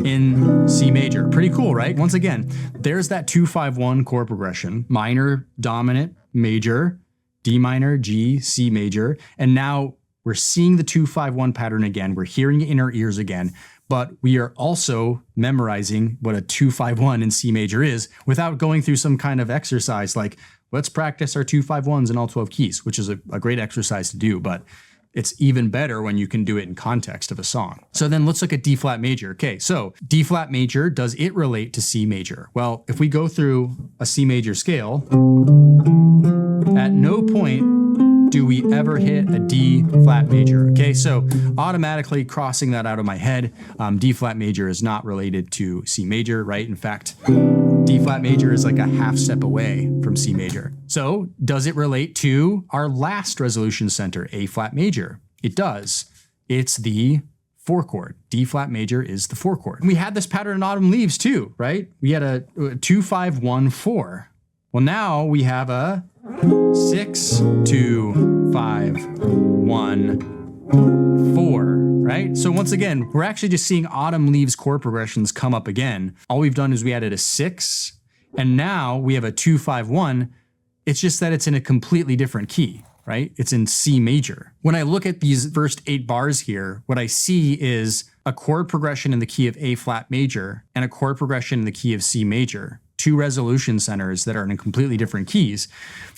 in C major. Pretty cool, right? Once again, there's that 2, 5, 1 chord progression, minor, dominant, major, D minor, G, C major. And now we're seeing the 2, 5, 1 pattern again. We're hearing it in our ears again, but we are also memorizing what a 2, 5, 1 in C major is without going through some kind of exercise like, let's practice our 2, 5, 1s in all 12 keys, which is a great exercise to do, but it's even better when you can do it in context of a song. So then let's look at D flat major. Okay, so D flat major, does it relate to C major? Well, if we go through a C major scale, at no point do we ever hit a D flat major. Okay, so automatically crossing that out of my head, D flat major is not related to C major, right? In fact, D flat major is like a half step away from C major. So does it relate to our last resolution center, A flat major? It does. It's the 4 chord. D flat major is the 4 chord. And we had this pattern in Autumn Leaves too, right? We had a 2, 5, 1, 4. Well, now we have a 6, 2, 5, 1, 4, right? So once again, we're actually just seeing Autumn Leaves chord progressions come up again. All we've done is we added a 6, and now we have a 2, 5, 1. It's just that it's in a completely different key, right? It's in C major. When I look at these first 8 bars here, what I see is a chord progression in the key of A flat major and a chord progression in the key of C major. two resolution centers that are in completely different keys.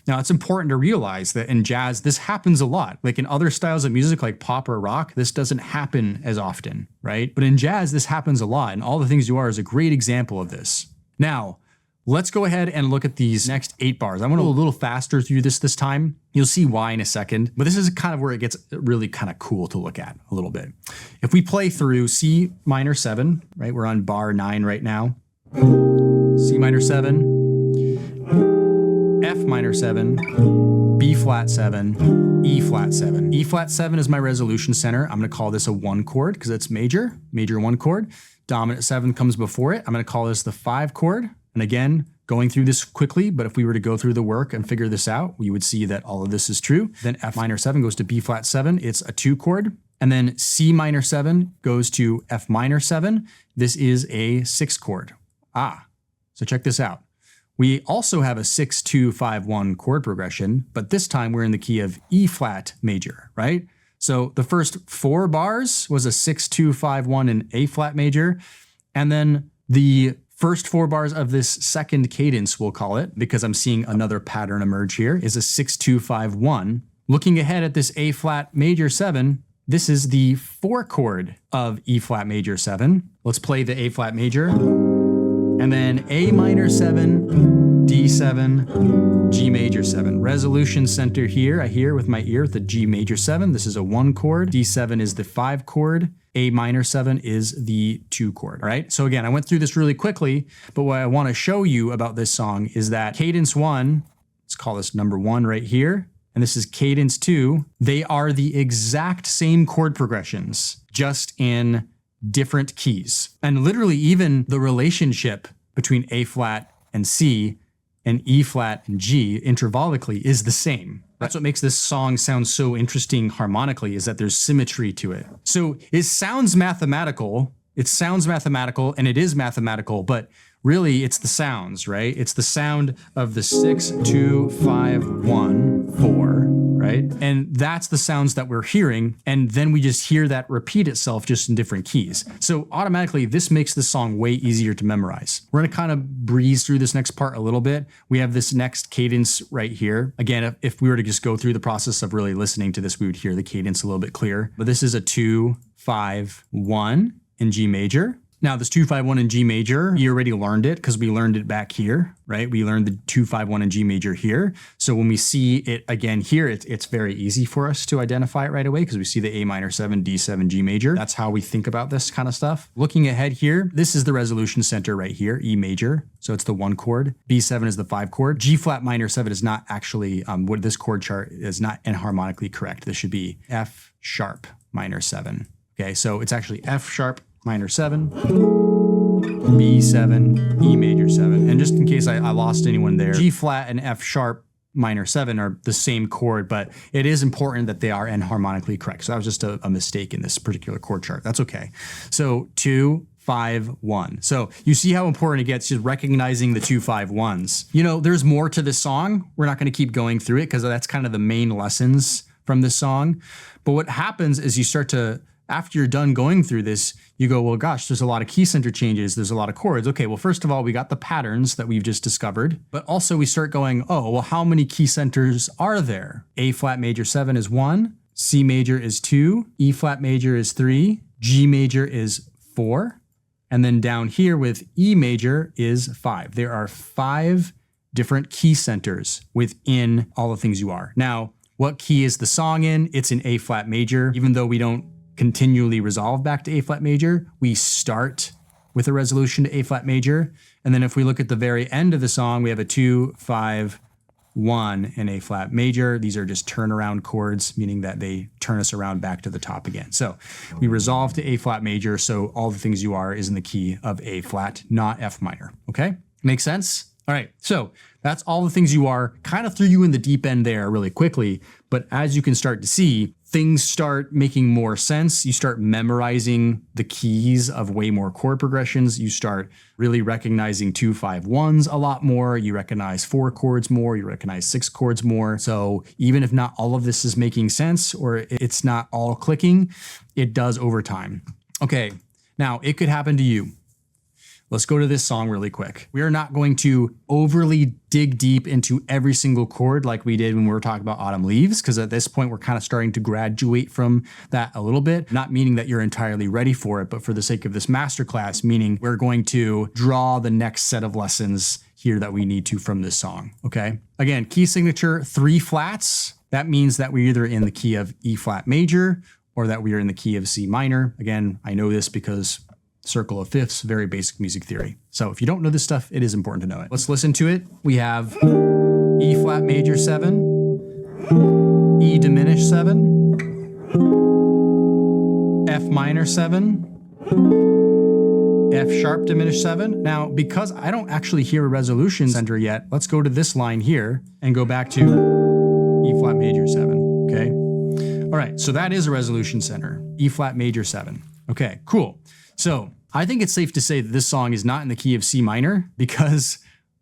Now, it's important to realize that in jazz, this happens a lot. Like in other styles of music, like pop or rock, this doesn't happen as often, right? But in jazz, this happens a lot. And All the Things You Are is a great example of this. Now, let's go ahead and look at these next 8 bars. I'm going to go a little faster through this time. You'll see why in a second, but this is kind of where it gets really kind of cool to look at a little bit. If we play through C minor 7, right? We're on bar 9 right now. C minor 7, F minor 7, B flat 7, E flat 7. E flat 7 is my resolution center. I'm going to call this a 1 chord because it's major 1 chord. Dominant 7 comes before it. I'm going to call this the 5 chord. And again, going through this quickly, but if we were to go through the work and figure this out, we would see that all of this is true. Then F minor 7 goes to B flat 7. It's a 2 chord. And then C minor 7 goes to F minor 7. This is a 6 chord. So check this out. We also have a 6-2-5-1 chord progression, but this time we're in the key of E flat major, right? So the first 4 bars was a 6-2-5-1 in A flat major. And then the first 4 bars of this second cadence, we'll call it, because I'm seeing another pattern emerge here, is a 6-2-5-1. Looking ahead at this A flat major 7, this is the 4 chord of E flat major 7. Let's play the A flat major. And then A minor 7, D7, G major 7. Resolution center here, I hear with my ear, the G major 7. This is a 1 chord. D7 is the 5 chord. A minor 7 is the 2 chord, all right? So again, I went through this really quickly, but what I want to show you about this song is that cadence 1, let's call this number 1 right here, and this is cadence 2. They are the exact same chord progressions, just in different keys. And literally even the relationship between A flat and C and E flat and G intervallically is the same. That's what makes this song sound so interesting harmonically, is that there's symmetry to it. So it sounds mathematical, and it is mathematical, but really it's the sounds, right? It's the sound of the 6, 2, 5, 1, 4, right? And that's the sounds that we're hearing. And then we just hear that repeat itself just in different keys. So automatically this makes the song way easier to memorize. We're gonna kind of breeze through this next part a little bit. We have this next cadence right here. Again, if we were to just go through the process of really listening to this, we would hear the cadence a little bit clearer. But this is a 2, 5, 1 in G major. Now this 2-5-1 in G major, you already learned it because we learned it back here, right? We learned the 2-5-1 in G major here. So when we see it again here, it's very easy for us to identify it right away because we see the A minor 7, D7, G major. That's how we think about this kind of stuff. Looking ahead here, this is the resolution center right here, E major. So it's the 1 chord. B7 is the 5 chord. G flat minor 7 is not actually, what this chord chart is not enharmonically correct. This should be F sharp minor 7. Okay, so it's actually F sharp minor 7, B7, E major 7. And just in case I lost anyone there, G flat and F sharp minor 7 are the same chord, but it is important that they are enharmonically correct. So that was just a mistake in this particular chord chart. That's okay. So 2, 5, 1. So you see how important it gets, just recognizing the 2-5-1s. You know, there's more to this song. We're not going to keep going through it because that's kind of the main lessons from this song. But what happens is you start to, after you're done going through this, you go, well, gosh, there's a lot of key center changes. There's a lot of chords. Okay, well, first of all, we got the patterns that we've just discovered, but also we start going, oh, well, how many key centers are there? A flat major 7 is 1, C major is 2, E flat major is 3, G major is 4, and then down here with E major is 5. There are 5 different key centers within All the Things You Are. Now, what key is the song in? It's in A flat major, even though we don't continually resolve back to A flat major. We start with a resolution to A flat major. And then if we look at the very end of the song, we have a 2, 5, 1 in A flat major. These are just turnaround chords, meaning that they turn us around back to the top again. So we resolve to A flat major. So All the Things You Are is in the key of A flat, not F minor. Okay, make sense? All right, so that's All the Things You Are. Kind of threw you in the deep end there really quickly, but as you can start to see, things start making more sense. You start memorizing the keys of way more chord progressions. You start really recognizing 2-5-1s a lot more. You recognize 4 chords more. You recognize 6 chords more. So even if not all of this is making sense or it's not all clicking, it does over time. Okay, now it could happen to you. let's go to this song really quick. We are not going to overly dig deep into every single chord like we did when we were talking about Autumn Leaves, because at this point we're kind of starting to graduate from that a little bit, not meaning that you're entirely ready for it, but for the sake of this masterclass, meaning we're going to draw the next set of lessons here that we need to from this song, okay? Again, key signature, 3 flats. That means that we're either in the key of E flat major or that we are in the key of C minor. Again, I know this because circle of fifths, very basic music theory. So if you don't know this stuff, it is important to know it. Let's listen to it. We have E flat major 7, E diminished 7, F minor 7, F sharp diminished 7. Now, because I don't actually hear a resolution center yet, let's go to this line here and go back to E flat major 7, okay? All right, so that is a resolution center, E flat major 7. Okay, cool. So I think it's safe to say that this song is not in the key of C minor, because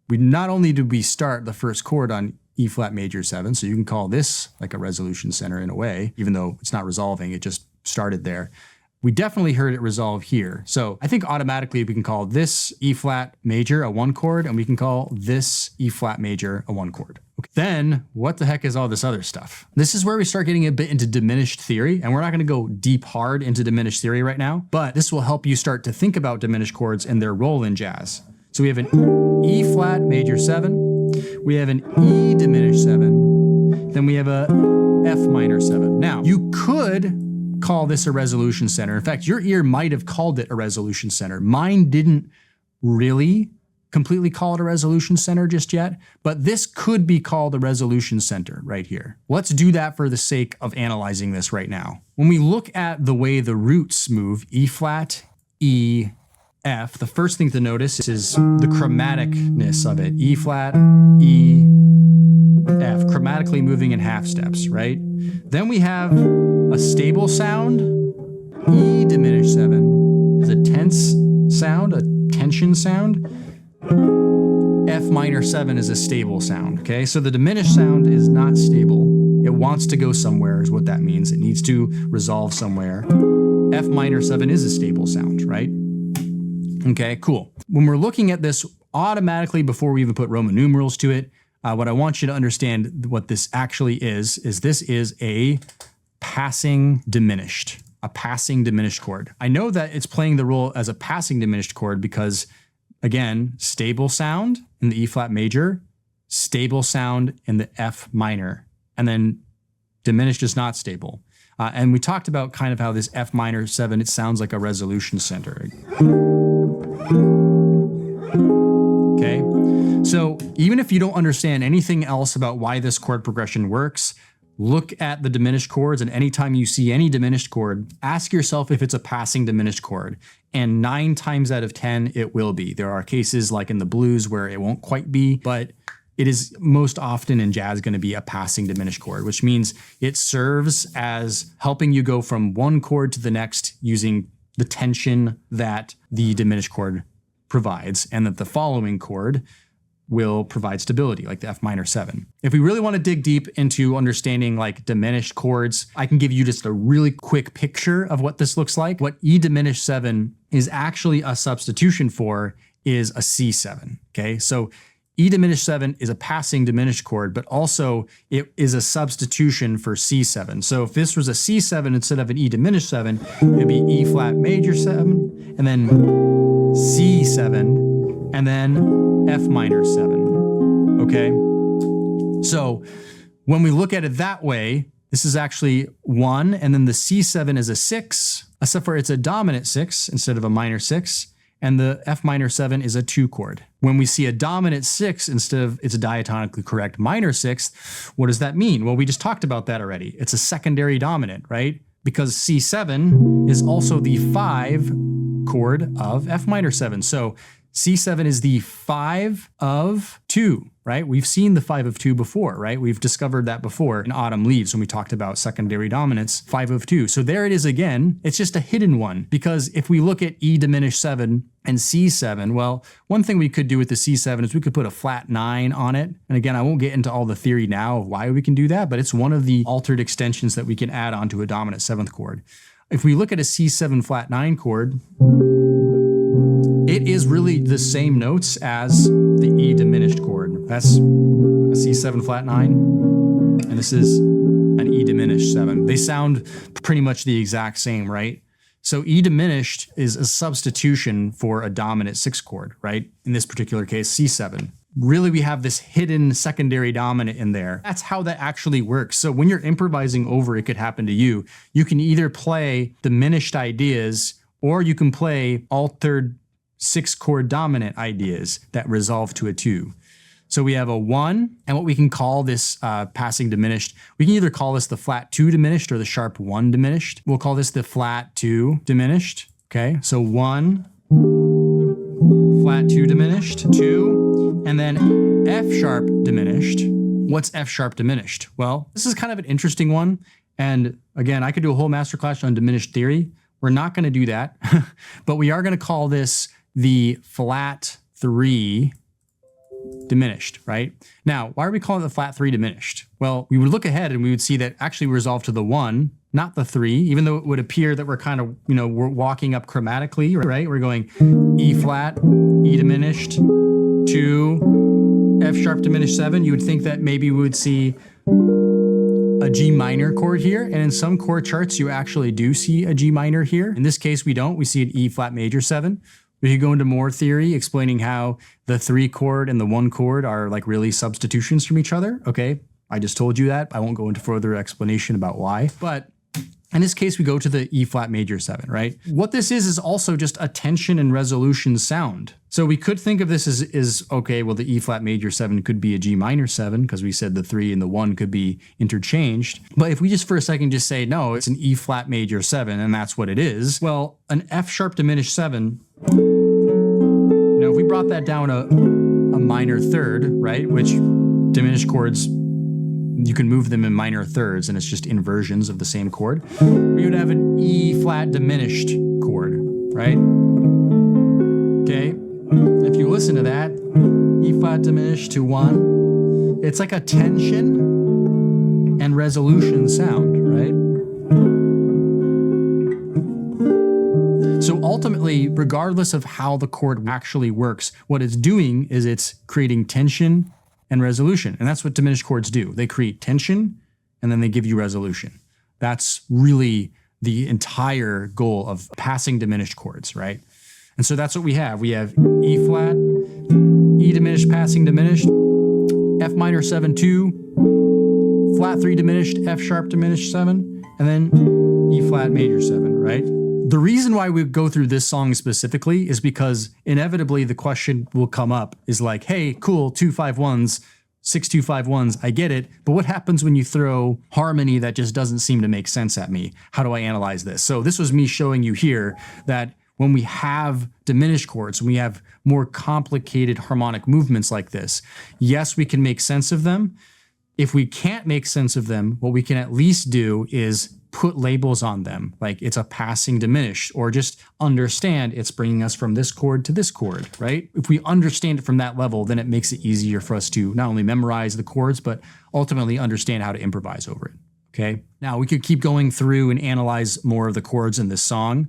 we not only did we start the first chord on E flat major 7, so you can call this like a resolution center in a way, even though it's not resolving, it just started there. We definitely heard it resolve here. So I think automatically we can call this E flat major a 1 chord, and we can call this E flat major a 1 chord. Okay. Then what the heck is all this other stuff? This is where we start getting a bit into diminished theory, and we're not going to go deep hard into diminished theory right now, but this will help you start to think about diminished chords and their role in jazz. So we have an E flat major 7, we have an E diminished 7, then we have a F minor 7. Now, you could call this a resolution center. In fact, your ear might have called it a resolution center. Mine didn't really completely call it a resolution center just yet, but this could be called a resolution center right here. Let's do that for the sake of analyzing this right now. When we look at the way the roots move, E flat, E, F, the first thing to notice is the chromaticness of it. E flat, E, F, chromatically moving in half steps, right? Then we have a stable sound, E diminished 7. It's a tense sound, a tension sound. F minor 7 is a stable sound, okay? So the diminished sound is not stable. It wants to go somewhere is what that means. It needs to resolve somewhere. F minor 7 is a stable sound, right? Okay, cool. When we're looking at this automatically before we even put Roman numerals to it, what I want you to understand what this actually is this is a passing diminished chord. I know that it's playing the role as a passing diminished chord because, again, stable sound in the E flat major, stable sound in the F minor, and then diminished is not stable. And we talked about kind of how this F minor 7, it sounds like a resolution center. Okay, so even if you don't understand anything else about why this chord progression works, look at the diminished chords, and anytime you see any diminished chord, ask yourself if it's a passing diminished chord. And 9 times out of 10, it will be. There are cases like in the blues where it won't quite be, but it is most often in jazz going to be a passing diminished chord, which means it serves as helping you go from one chord to the next using the tension that the diminished chord provides, and that the following chord will provide stability, like the F minor 7. If we really want to dig deep into understanding like diminished chords, I can give you just a really quick picture of what this looks like. What E diminished 7 is actually a substitution for is a C7, okay? So E diminished 7 is a passing diminished chord, but also it is a substitution for C7. So if this was a C7 instead of an E diminished 7, it'd be E flat major 7, and then C7, and then F minor 7, okay? So when we look at it that way, this is actually 1, and then the C7 is a 6, except for it's a dominant 6 instead of a minor 6, and the F minor 7 is a 2 chord. When we see a dominant 6 instead of it's a diatonically correct minor 6, what does that mean? Well, we just talked about that already. It's a secondary dominant, right? Because C7 is also the 5 chord of F minor 7. So C7 is the 5 of 2, right? We've seen the 5 of 2 before, right? We've discovered that before in Autumn Leaves when we talked about secondary dominants, 5 of 2. So there it is again. It's just a hidden one, because if we look at E diminished 7 and C7, well, one thing we could do with the C7 is we could put a flat 9 on it. And again, I won't get into all the theory now of why we can do that, but it's one of the altered extensions that we can add onto a dominant 7th chord. If we look at a C7 flat 9 chord, it is really the same notes as the E diminished chord. That's a C7 flat 9, and this is an E diminished 7. They sound pretty much the exact same, right? So E diminished is a substitution for a dominant 6 chord, right? In this particular case, C7. Really, we have this hidden secondary dominant in there. That's how that actually works. So when you're improvising over, it could happen to you. You can either play diminished ideas, or you can play altered 6 chord dominant ideas that resolve to a 2. So we have a 1, and what we can call this passing diminished, we can either call this the flat 2 diminished or the sharp 1 diminished. We'll call this the flat 2 diminished. Okay, so 1, flat 2 diminished, 2, and then F sharp diminished. What's F sharp diminished? Well, this is kind of an interesting one. And again, I could do a whole masterclass on diminished theory. We're not going to do that, but we are going to call this the flat 3 diminished, right? Now, why are we calling it the flat 3 diminished? Well, we would look ahead and we would see that actually resolve to the 1, not the 3, even though it would appear that we're kind of, we're walking up chromatically, right? We're going E flat, E diminished, 2, F sharp diminished 7. You would think that maybe we would see a G minor chord here. And in some chord charts, you actually do see a G minor here. In this case, we don't. We see an E flat major 7. We could go into more theory explaining how the 3 chord and the 1 chord are like really substitutions from each other. Okay, I just told you that. I won't go into further explanation about why. But in this case, we go to the E flat major 7, right? What this is also just a tension and resolution sound. So we could think of this as okay, well, the E flat major 7 could be a G minor 7 because we said the 3 and the 1 could be interchanged. But if we just for a second just say, no, it's an E flat major 7 and that's what it is. Well, an F sharp diminished 7, if we brought that down a minor third, right, which diminished chords, you can move them in minor thirds and it's just inversions of the same chord. We would have an E flat diminished chord, right? Okay, if you listen to that, E flat diminished to 1, it's like a tension and resolution sound, right? So ultimately, regardless of how the chord actually works, what it's doing is it's creating tension and resolution. And that's what diminished chords do. They create tension and then they give you resolution. That's really the entire goal of passing diminished chords, right? And so that's what we have. We have E flat, E diminished, passing diminished, F minor 7, 2, flat 3 diminished, F sharp diminished 7, and then E flat major 7, right? The reason why we go through this song specifically is because inevitably the question will come up is like, hey, cool, 2-5-1s, 6-2-5-1s, I get it, but what happens when you throw harmony that just doesn't seem to make sense at me? How do I analyze this? So this was me showing you here that when we have diminished chords, when we have more complicated harmonic movements like this, yes, we can make sense of them. If we can't make sense of them, what we can at least do is put labels on them, like it's a passing diminished, or just understand it's bringing us from this chord to this chord, right? If we understand it from that level, then it makes it easier for us to not only memorize the chords, but ultimately understand how to improvise over it, okay? Now, we could keep going through and analyze more of the chords in this song,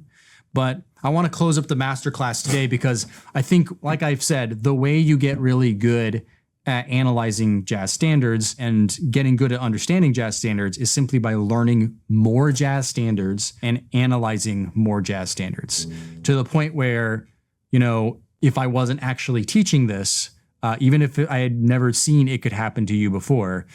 but I want to close up the masterclass today because I think, like I've said, the way you get really good at analyzing jazz standards and getting good at understanding jazz standards is simply by learning more jazz standards and analyzing more jazz standards to the point where, if I wasn't actually teaching this, even if I had never seen it could happen to you before,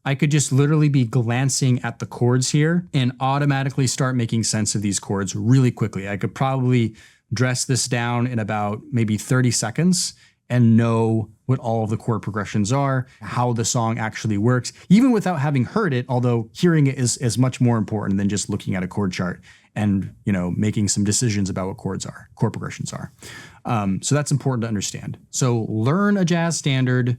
I could just literally be glancing at the chords here and automatically start making sense of these chords really quickly. I could probably dress this down in about maybe 30 seconds and know what all of the chord progressions are, how the song actually works, even without having heard it, although hearing it is much more important than just looking at a chord chart and, making some decisions about what chord progressions are. So that's important to understand. So learn a jazz standard,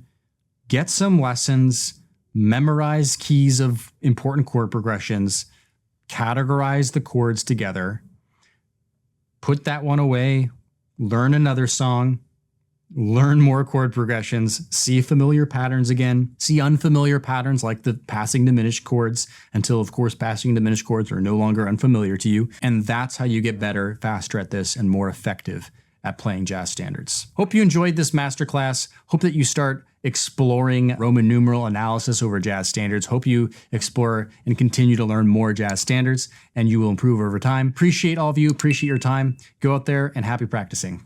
get some lessons, memorize keys of important chord progressions, categorize the chords together, put that one away, learn another song, learn more chord progressions, see familiar patterns again, see unfamiliar patterns like the passing diminished chords until, of course, passing diminished chords are no longer unfamiliar to you. And that's how you get better, faster at this, and more effective at playing jazz standards. Hope you enjoyed this masterclass. Hope that you start exploring Roman numeral analysis over jazz standards. Hope you explore and continue to learn more jazz standards, and you will improve over time. Appreciate all of you. Appreciate your time. Go out there and happy practicing.